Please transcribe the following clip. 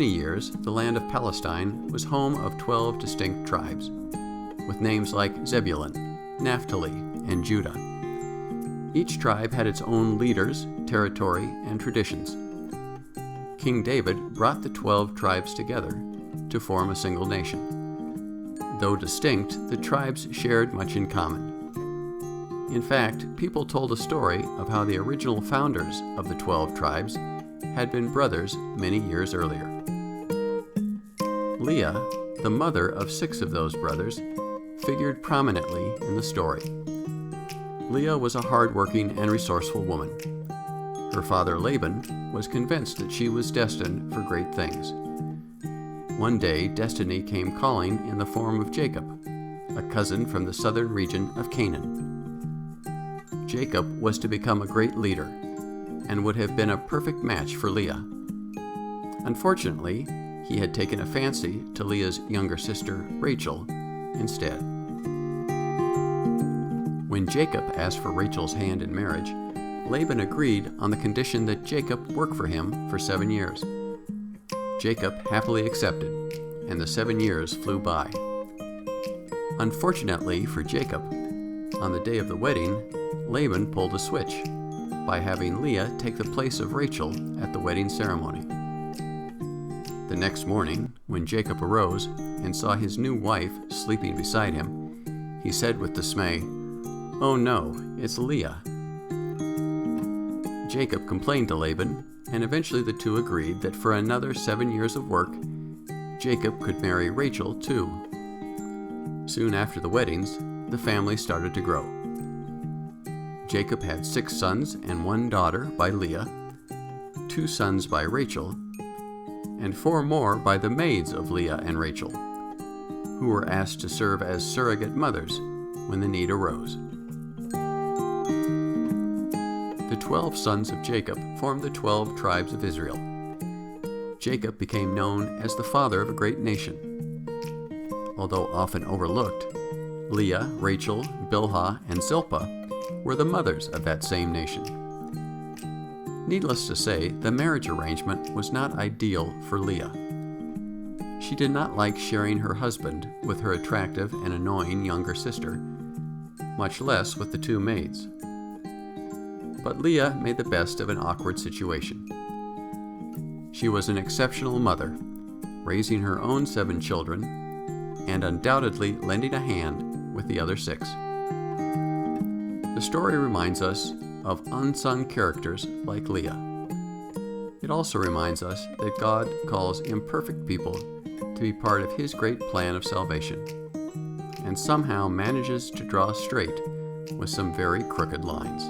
many years, the land of Palestine was home of 12 distinct tribes, with names like Zebulun, Naphtali, and Judah. Each tribe had its own leaders, territory, and traditions. King David brought the 12 tribes together to form a single nation. Though distinct, the tribes shared much in common. In fact, people told a story of how the original founders of the 12 tribes had been brothers many years earlier. Leah, the mother of 6 of those brothers, figured prominently in the story. Leah was a hard-working and resourceful woman. Her father Laban was convinced that she was destined for great things. One day, destiny came calling in the form of Jacob, a cousin from the southern region of Canaan. Jacob was to become a great leader and would have been a perfect match for Leah. Unfortunately, he had taken a fancy to Leah's younger sister, Rachel, instead. When Jacob asked for Rachel's hand in marriage, Laban agreed on the condition that Jacob work for him for 7 years. Jacob happily accepted, and the 7 years flew by. Unfortunately for Jacob, on the day of the wedding, Laban pulled a switch by having Leah take the place of Rachel at the wedding ceremony. The next morning, when Jacob arose and saw his new wife sleeping beside him, he said with dismay, "Oh no, it's Leah." Jacob complained to Laban, and eventually the two agreed that for another 7 years of work, Jacob could marry Rachel too. Soon after the weddings, the family started to grow. Jacob had 6 sons and 1 daughter by Leah, 2 sons by Rachel, and 4 more by the maids of Leah and Rachel, who were asked to serve as surrogate mothers when the need arose. The 12 sons of Jacob formed the 12 tribes of Israel. Jacob became known as the father of a great nation. Although often overlooked, Leah, Rachel, Bilhah, and Zilpah were the mothers of that same nation. Needless to say, the marriage arrangement was not ideal for Leah. She did not like sharing her husband with her attractive and annoying younger sister, much less with the 2 maids. But Leah made the best of an awkward situation. She was an exceptional mother, raising her own 7 children, and undoubtedly lending a hand with the other 6. The story reminds us of unsung characters like Leah. It also reminds us that God calls imperfect people to be part of His great plan of salvation, and somehow manages to draw straight with some very crooked lines.